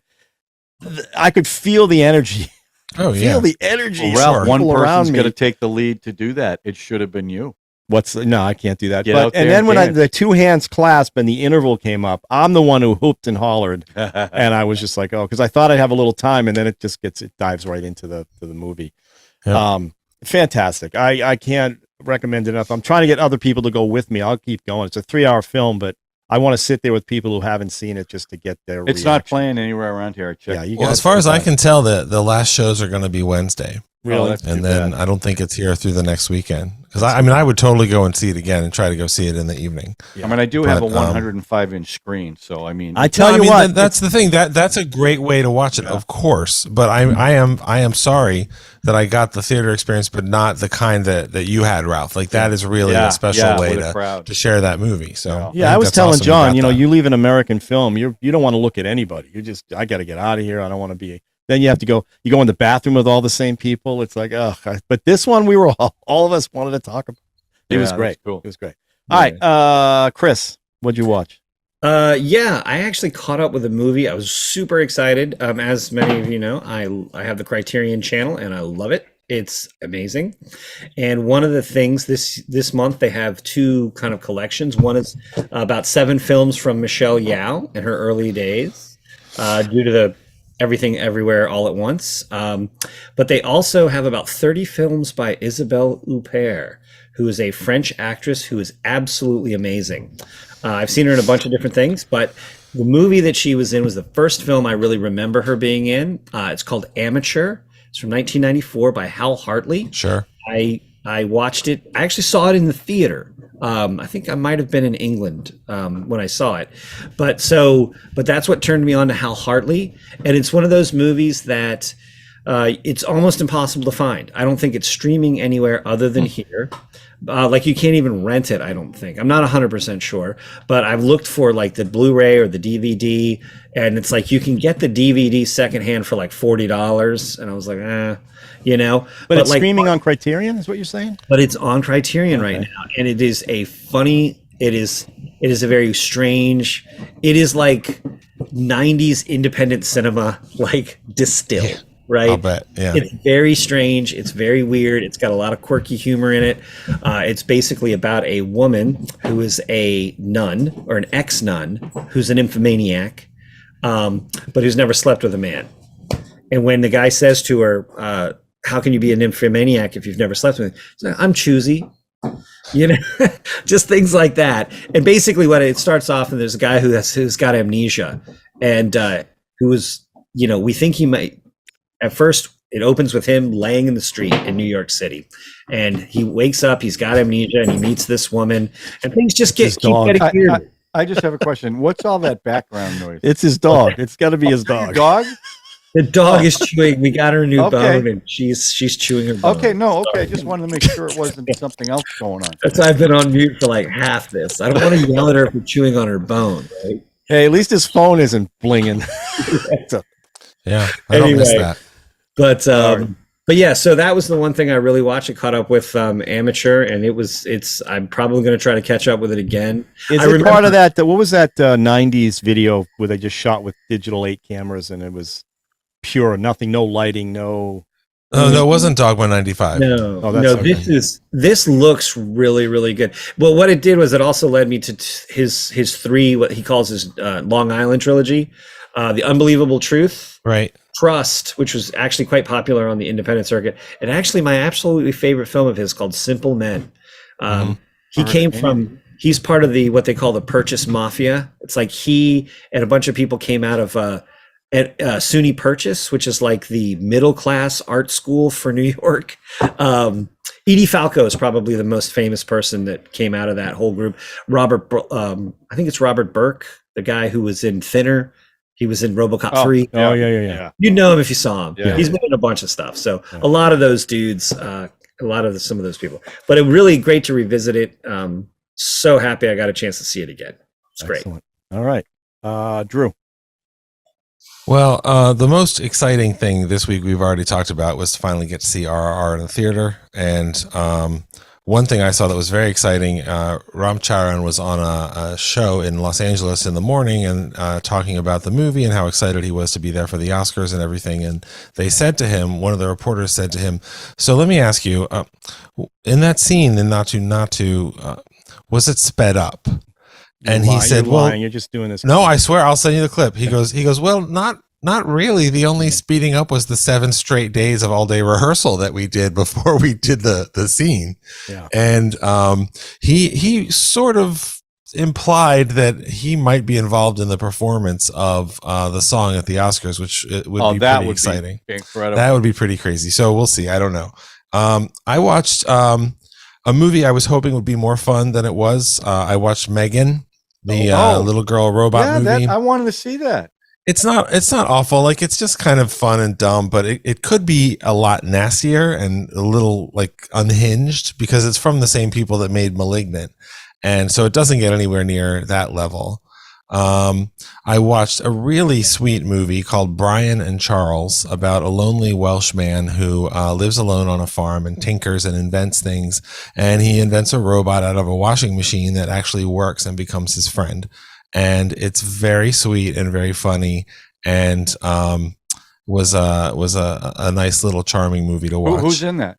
I could feel the energy. Feel the energy. Well, Ralph, one person's going to take the lead to do that. It should have been you. No, I can't do that. And then when the two hands clasp and the interval came up, I'm the one who hooped and hollered, and I was just like, oh, because I thought I'd have a little time, and then it dives right into the movie. Yep. Fantastic. I can't recommend it enough. I'm trying to get other people to go with me. I'll keep going. It's a 3-hour film, but I want to sit there with people who haven't seen it just to get their It's reaction. not playing anywhere around here. Well, as far as I can tell, the last shows are going to be Wednesday. Really? And then I don't think it's here through the next weekend. Because I would totally go and see it again and try to go see it in the evening. Yeah. I mean, I do have a 105-inch screen, so I mean, I tell you what, that's the thing. That's a great way to watch it, of course. But I am sorry that I got the theater experience, but not the kind that you had, Ralph. Like that is really a special way to share that movie. So I was telling John, you leave an American film, you don't want to look at anybody. I got to get out of here. I don't want to be. Then you have to go. You go in the bathroom with all the same people. It's like, but this one, we were all of us wanted to talk about. It was great. Cool. It was great. All right, Chris, what'd you watch? I actually caught up with the movie. I was super excited. As many of you know, I have the Criterion channel, and I love it. It's amazing. And one of the things this month, they have two kind of collections. One is about 7 films from Michelle Yeoh in her early days, due to the Everything Everywhere All at Once. But they also have about 30 films by Isabelle Huppert, who is a French actress who is absolutely amazing. I've seen her in a bunch of different things, but the movie that she was in was the first film I really remember her being in. It's called Amateur. It's from 1994 by Hal Hartley. Sure. I watched it. I actually saw it in the theater. I think I might have been in England when I saw it, but that's what turned me on to Hal Hartley, and it's one of those movies that it's almost impossible to find. I don't think it's streaming anywhere other than here. Like you can't even rent it. I don't think. I'm not 100% sure, but I've looked for like the Blu-ray or the DVD, and it's like you can get the DVD secondhand for like $40, and I was like, But it's like, streaming on Criterion, is what you're saying? But it's on Criterion right now, and it is a funny. It is a very strange. It is like 90s independent cinema, like distilled. Right. I'll bet. Yeah. It's very strange. It's very weird. It's got a lot of quirky humor in it. It's basically about a woman who is a nun or an ex-nun who's an nymphomaniac, but who's never slept with a man. And when the guy says to her, how can you be a nymphomaniac if you've never slept with him? She's like, I'm choosy. Just things like that. And basically what it starts off, and there's a guy who's got amnesia, and who was, we think he might. At first, it opens with him laying in the street in New York City, and he wakes up. He's got amnesia, and he meets this woman, and things just keep getting weird. I just have a question. What's all that background noise? It's his dog. It's got to be his dog. Dog? The dog is chewing. We got her a new bone, and she's chewing her bone. Okay, no, okay. I just wanted to make sure it wasn't something else going on. That's why I've been on mute for like half this. I don't want to yell at her for chewing on her bone. Right? Hey, at least his phone isn't blinging. Yeah, I don't miss that. But yeah, so that was the one thing I really watched. I caught up with Amateur, and I'm probably going to try to catch up with it again. Is it part of that? What was that 90s video where they just shot with digital 8 cameras and it was pure, nothing, no lighting, no. No, it wasn't Dogma 95. No, okay. This looks really, really good. Well, what it did was it also led me to his three, what he calls his Long Island trilogy, The Unbelievable Truth, right? Trust, which was actually quite popular on the independent circuit, and actually my absolutely favorite film of his called Simple Men. He's part of what they call the Purchase Mafia. It's like he and a bunch of people came out of SUNY Purchase, which is like the middle class art school for New York. Edie Falco is probably the most famous person that came out of that whole group. I think it's Robert Burke, the guy who was in Thinner. He was in RoboCop 3. Oh, yeah. You'd know him if you saw him. Yeah. He's been in a bunch of stuff. So a lot of those dudes, some of those people. But it really great to revisit it. So happy I got a chance to see it again. It's great. Excellent. All right. Drew. Well, the most exciting thing this week we've already talked about was to finally get to see RRR in the theater. And one thing I saw that was very exciting, Ram Charan was on a show in Los Angeles in the morning and talking about the movie and how excited he was to be there for the Oscars and everything. And they said to him, one of the reporters said to him, so let me ask you, in that scene in Naatu, was it sped up? And he said, well, you're just doing this. No, I swear I'll send you the clip. He goes, well, not really. The only speeding up was the 7 straight days of all day rehearsal that we did before we did the scene. Yeah. And he sort of implied that he might be involved in the performance of the song at the Oscars, which would be pretty exciting. Be incredible. That would be pretty crazy. So we'll see. I don't know. I watched a movie I was hoping would be more fun than it was. I watched Megan, the little girl robot movie. I wanted to see that. It's not awful. Like, it's just kind of fun and dumb, but it could be a lot nastier and a little like unhinged because it's from the same people that made Malignant. And so it doesn't get anywhere near that level. I watched a really sweet movie called Brian and Charles about a lonely Welsh man who lives alone on a farm and tinkers and invents things. And he invents a robot out of a washing machine that actually works and becomes his friend. And it's very sweet and very funny, and was a nice little charming movie to watch. Who's in that?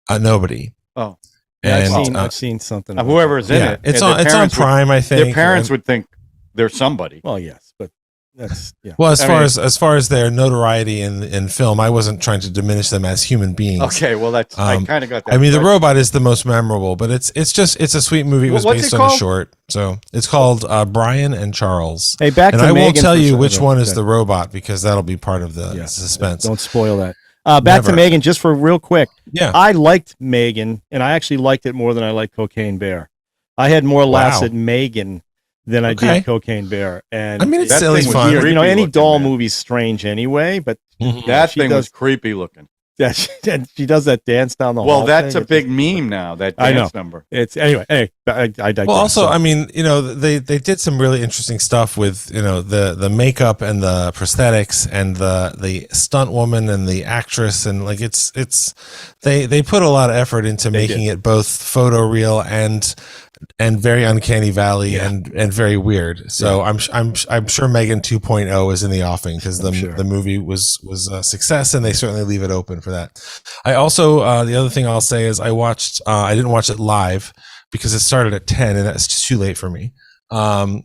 Nobody. Oh, and I've seen something. Whoever's in it. It's on Prime, I think. Their parents would think they're somebody. Well, yes, but That's yeah. Well, as far as their notoriety in film, I wasn't trying to diminish them as human beings. Okay, well that's I kind of got that. I mean, the robot is the most memorable, but it's a sweet movie. It was What's based it on a called? short, so it's called Brian and Charles. Hey, back and to I won't Megan tell for you a which second. one is Okay. the robot because that'll be part of the suspense. Don't spoil that. Back to Never. Megan, just for real quick. Yeah. I liked Megan, and I actually liked it more than I liked Cocaine Bear. I had more laughs Wow. at Megan than I Okay. did Cocaine Bear. And I mean, it's That silly thing was fun. weird. you know, any Creepy doll looking, man. movie's strange anyway, but That she thing does- was creepy looking. that she does that dance down the hall. Well, that's thing. a big meme now. That I know. dance number. It's anyway. Hey, I digress. Well, also, So- I mean, you know, they did some really interesting stuff with, you know, the makeup and the prosthetics and the stunt woman and the actress, and like they put a lot of effort into making it both photoreal and very uncanny valley and very weird. So I'm sure Megan 2.0 is in the offing because the movie was a success, and they certainly leave it open for that. I also the other thing I'll say is I didn't watch it live because it started at 10 and that's too late for me.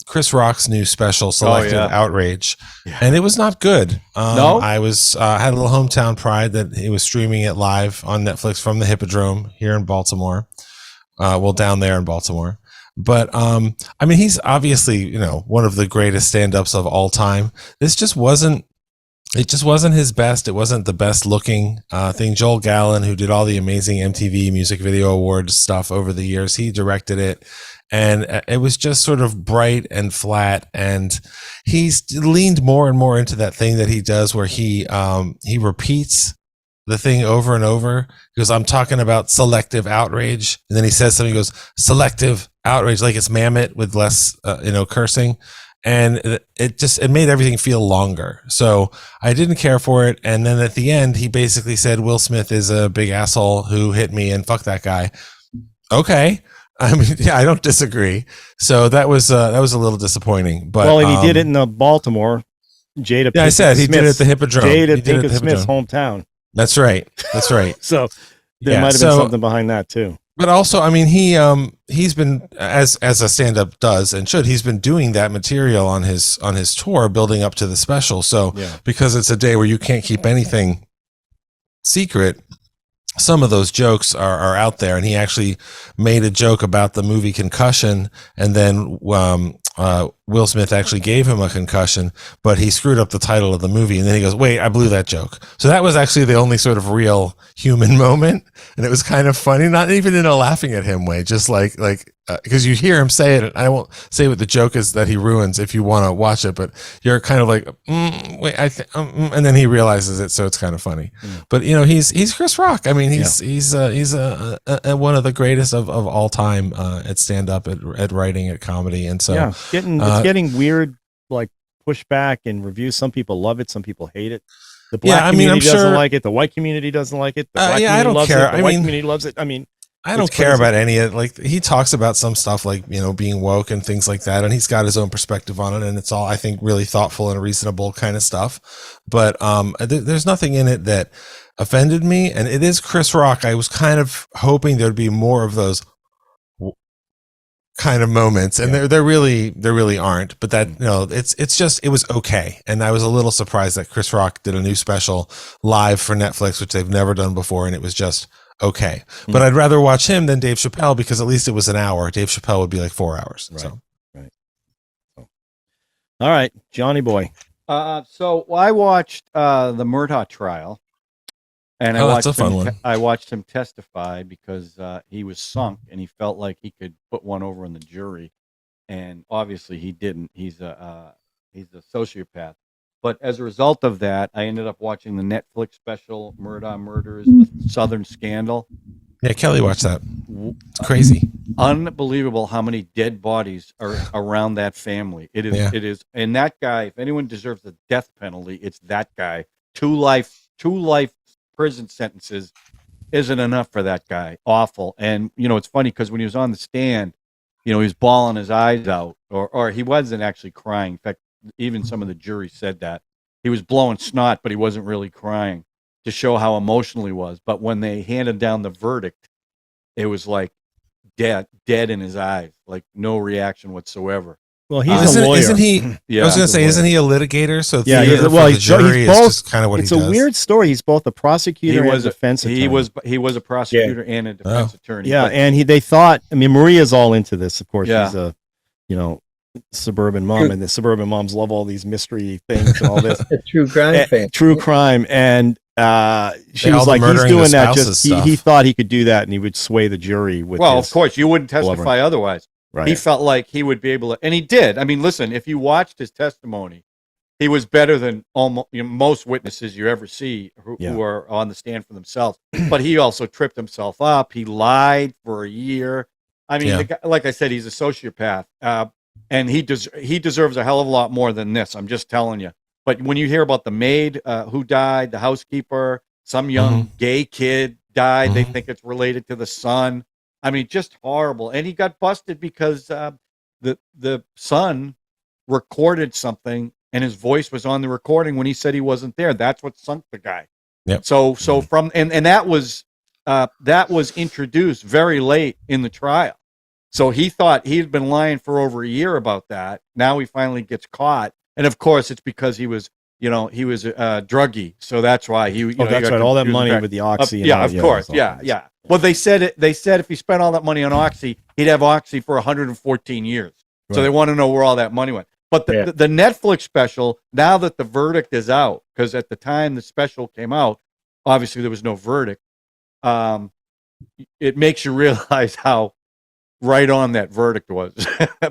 Chris Rock's new special, Selective Outrage, and it was not good. No? I was had a little hometown pride that he was streaming it live on Netflix from the Hippodrome here in Baltimore. Down there in Baltimore. But I mean, he's obviously, you know, one of the greatest stand-ups of all time. It just wasn't his best. It wasn't the best looking thing. Joel Gallen, who did all the amazing MTV Music Video Awards stuff over the years, he directed it. And it was just sort of bright and flat. And he's leaned more and more into that thing that he does where he repeats the thing over and over. He goes, I'm talking about selective outrage. And then he says something, he goes, selective outrage, like it's Mammoth with less, cursing. And it made everything feel longer. So I didn't care for it. And then at the end, he basically said, Will Smith is a big asshole who hit me and fuck that guy. Okay. I mean, yeah, I don't disagree. So that was a little disappointing, but well, and he did it in Baltimore. Jada. Yeah, I said he did it at the Hippodrome. Jada He did it at Pinkett the Smith's Hippodrome. hometown. That's right. That's right. So there Yeah, might have been so- something behind that too. But also, I mean, he's been as a stand-up does and should. He's been doing that material on his tour, building up to the special. So because it's a day where you can't keep anything secret, some of those jokes are out there. And he actually made a joke about the movie Concussion, and then Will Smith actually gave him a concussion, but he screwed up the title of the movie. And then he goes, wait, I blew that joke. So that was actually the only sort of real human moment. And it was kind of funny, not even in a laughing at him way, just like, because you hear him say it. And I won't say what the joke is that he ruins if you want to watch it, but you're kind of like, wait, and then he realizes it. So it's kind of funny, but you know, he's Chris Rock. I mean, he's one of the greatest of all time, at stand up, at writing, at comedy. And so it's getting weird, like pushback and reviews. Some people love it, some people hate it. The black community doesn't like it. The white community doesn't like it. The black community I don't loves care. it. The white community loves it. I mean, I don't care about any of it. Like, he talks about some stuff like, you know, being woke and things like that, and he's got his own perspective on it, and it's all, I think, really thoughtful and reasonable kind of stuff. But there's nothing in it that offended me, and it is Chris Rock. I was kind of hoping there'd be more of those kind of moments, and there really aren't. But that, you know, it's just, it was okay. And I was a little surprised that Chris Rock did a new special live for Netflix, which they've never done before, and it was just okay. But I'd rather watch him than Dave Chappelle, because at least it was an hour. Dave Chappelle would be like 4 hours. Right. So all right, Johnny boy. So I watched the Murdaugh trial, and that's a fun one. I watched him testify because he was sunk and he felt like he could put one over on the jury, and obviously he didn't. He's a sociopath. But as a result of that, I ended up watching the Netflix special Murdaugh Murders: A Southern Scandal. yeah, Kelly watched that. It's crazy. Unbelievable how many dead bodies are around that family. It is. Yeah. It is. And that guy, if anyone deserves the death penalty, it's that guy. Two life prison sentences isn't enough for that guy. Awful. And you know, it's funny because when he was on the stand, you know, he was bawling his eyes out, or he wasn't actually crying. In fact, even some of the jury said that he was blowing snot, but he wasn't really crying, to show how emotional he was. But when they handed down the verdict, it was like dead in his eyes, like no reaction whatsoever. Well, he's a lawyer. Isn't he? Yeah, I was going to say, he's a isn't he a litigator? So Yeah, theater for the jury is just kind of what it's he does. a weird story. He's both a prosecutor and a defense attorney. He was a prosecutor and a defense attorney. Yeah, but- and they thought. I mean, Maria's all into this. Of course, Yeah. she's a suburban mom, and the suburban moms love all these mystery things and all this. A true crime fan. True crime, and she was all the like, he's murdering the doing that. spouses Just stuff. he thought he could do that, and he would sway the jury with. Well, his of course, you wouldn't testify blubbering. otherwise. Right. He felt like he would be able to, and he did. I mean, listen, if you watched his testimony, he was better than almost most witnesses you ever see who are on the stand for themselves. But he also tripped himself up. He lied for a year. I mean, the guy, like I said, he's a sociopath, and he deserves a hell of a lot more than this. I'm just telling you. But when you hear about the maid who died, the housekeeper, some young gay kid died, they think it's related to the son. I mean, just horrible. And he got busted because the son recorded something, and his voice was on the recording when he said he wasn't there. That's what sunk the guy. Yep. So from and that was introduced very late in the trial. So he thought he'd been lying for over a year about that. Now he finally gets caught, and of course it's because he was druggy. So that's why he. That's right. All that money with the oxy. Yeah, of course. Yeah. Well, they said if he spent all that money on oxy, he'd have oxy for 114 years. Right. So they want to know where all that money went. But the Netflix special, now that the verdict is out, because at the time the special came out, obviously there was no verdict. It makes you realize how right on that verdict was,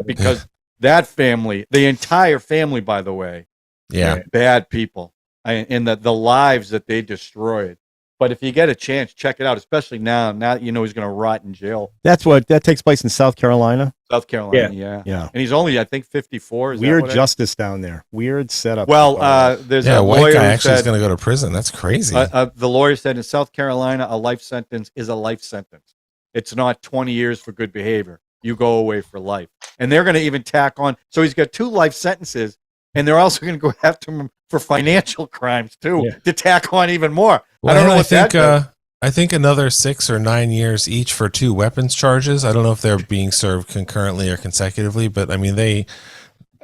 because that family, the entire family, by the way, bad people, and the lives that they destroyed. But if you get a chance, check it out, especially now that you know he's going to rot in jail. That takes place in South Carolina. South Carolina, yeah. And he's only, I think, 54. Weird justice down there. Weird setup. Well, there's a white lawyer guy who actually is said, going to go to prison. That's crazy. the lawyer said in South Carolina, a life sentence is a life sentence. It's not 20 years for good behavior. You go away for life. And they're going to even tack on. So he's got 2 life sentences, and they're also going to go after him for financial crimes too, to tack on even more. Well, I don't know what that does. I think another 6 or 9 years each for 2 weapons charges. I don't know if they're being served concurrently or consecutively, but I mean they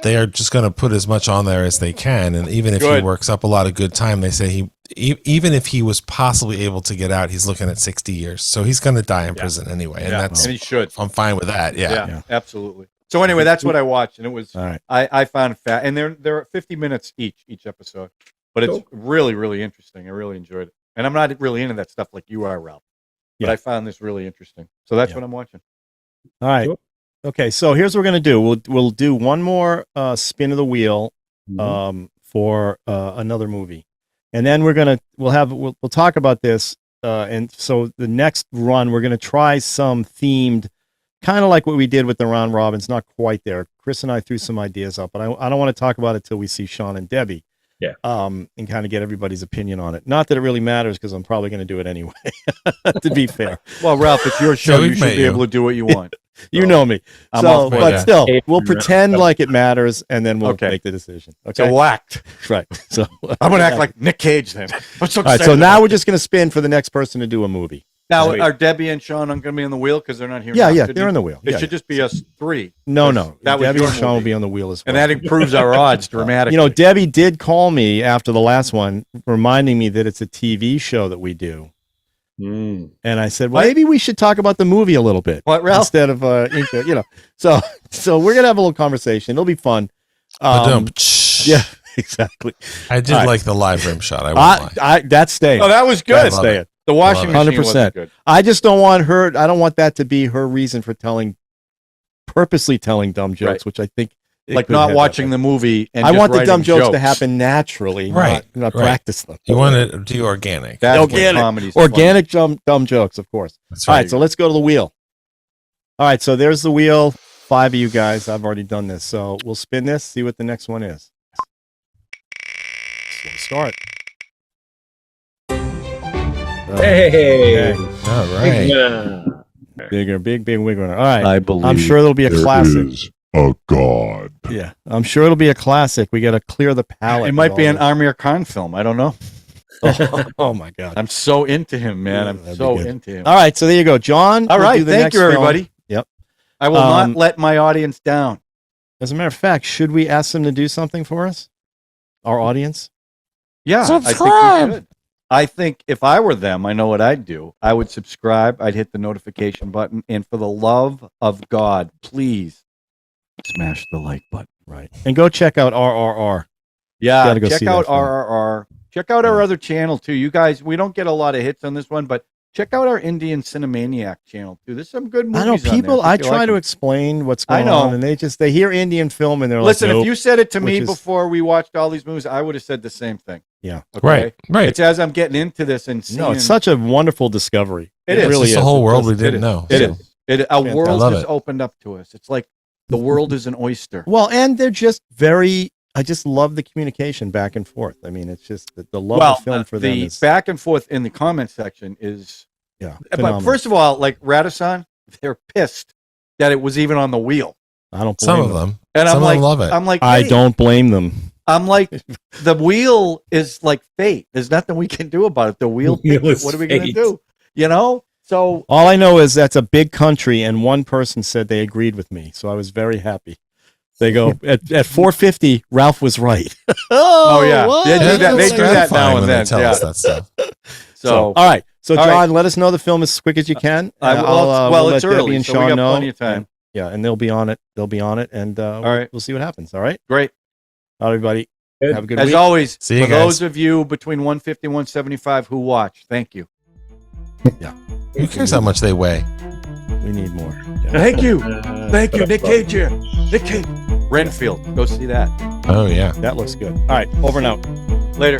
are just going to put as much on there as they can. And even if he works up a lot of good time, they say even if he was possibly able to get out, he's looking at 60 years. So he's going to die in prison anyway, and and he should. I'm fine with that. Yeah, absolutely. So anyway, that's what I watched, and it was I found it fat, and they're 50 minutes each episode, but it's really, really interesting. I really enjoyed it, and I'm not really into that stuff like you are, Ralph, but I found this really interesting. So that's what I'm watching. All right. Cool. Okay, so here's what we're gonna do. We'll do one more spin of the wheel for another movie, and then we'll talk about this. And so the next run, we're gonna try some themed. Kind of like what we did with the round robins, not quite there. Chris and I threw some ideas up, but I don't want to talk about it till we see Seand and Debbiie. Yeah. And kind of get everybody's opinion on it. Not that it really matters, because I'm probably going to do it anyway. To be fair. Well, Ralph, it's your show. You should be able to do what you want. You know me. But still, we'll pretend like it matters, and then we'll make the decision. Okay. So act. Right. So I'm going to act like Nic Cage then. All right. So now we're just going to spin for the next person to do a movie. Now, are Debbie and Sean going to be on the wheel because they're not here? Yeah, they're on the wheel. It should just be us 3. No. That Debbie and Sean will be on the wheel as well. And that improves our odds dramatically. You know, Debbie did call me after the last one, reminding me that it's a TV show that we do. And I said, well, maybe we should talk about the movie a little bit. What, Ralph? Instead of, So we're going to have a little conversation. It'll be fun. Yeah, exactly. I did like the live rim shot. I won't lie. That's staying. Oh, that was good. That's staying. The washing machine 100%. Wasn't good. I just don't want her. I don't want that to be her reason for purposely telling dumb jokes, which I think like not watching the movie. And I want the dumb jokes to happen naturally, not practice them. You want to do organic. That's organic dumb jokes, of course. That's right. All right, so let's go to the wheel. All right, so there's the wheel. 5 of you guys. I've already done this, so we'll spin this. See what the next one is. So we'll start. Hey. All right. Big wig runner. All right. I believe I'm sure there'll be a classic. A god. Yeah. I'm sure it'll be a classic. We got to clear the palette. It might be an Amir Khan film. I don't know. Oh my God. I'm so into him, man. I'm so into him. All right. So there you go, John. All right. Thank you, everybody. Yep. I will not let my audience down. As a matter of fact, should we ask them to do something for us? Our audience? Yeah, I think we should. I think if I were them, I know what I'd do. I would subscribe. I'd hit the notification button. And for the love of God, please smash the like button. Right. And go check out RRR. Yeah, Gotta go check see out that film. RRR. Check out our other channel, too. You guys, we don't get a lot of hits on this one, but check out our Indian Cinemaniac channel, too. There's some good movies I know on there. people, I think you'll try like to them. explain what's I going know. on, and they hear Indian film and they're Listen, like, if you said it to me which is- before we watched all these movies, I would have said the same thing. Yeah. Okay? Right. It's as I'm getting into this and seeing. No, it's such a wonderful discovery. It is. really It's just is. a whole It world just- we didn't know. It So, is. A world love has it. opened up to us. It's like the world is an oyster. Well, and they're just very. I just love the communication back and forth. I mean, it's just the love of film for them the is back and forth in the comment section is. But phenomenal. first of all, like Radisson, they're pissed that it was even on the wheel. I don't blame some of them. And Some I'm of like, them love it. I'm like, I hey, don't blame them. I'm like, the wheel is like fate. There's nothing we can do about it. The wheel. Wheel is What are we going to fate. do? You know. So All I know is that's a big country, and one person said they agreed with me, so I was very happy. They go at 450. Ralph was right. Oh, yeah. what? They do Yeah, that. They it's do that gratifying now when and they then. tell Yeah. us that stuff. So all right. So All John, right. let us know the film as quick as you can. well, we'll it's let Debbie early, and so we Sean got know. plenty of time. Yeah, and they'll be on it. They'll be on it, and we'll see what happens. All right. Great. All right, everybody. Good. Have a good As week. always, See you for guys. those of you between 150 and 175 who watch, thank you. Who cares how much they weigh? We need more. Thank you. Thank you, Nic Cage here. Nic Cage. Renfield. Go see that. Oh, yeah. That looks good. All right, over and out. Later.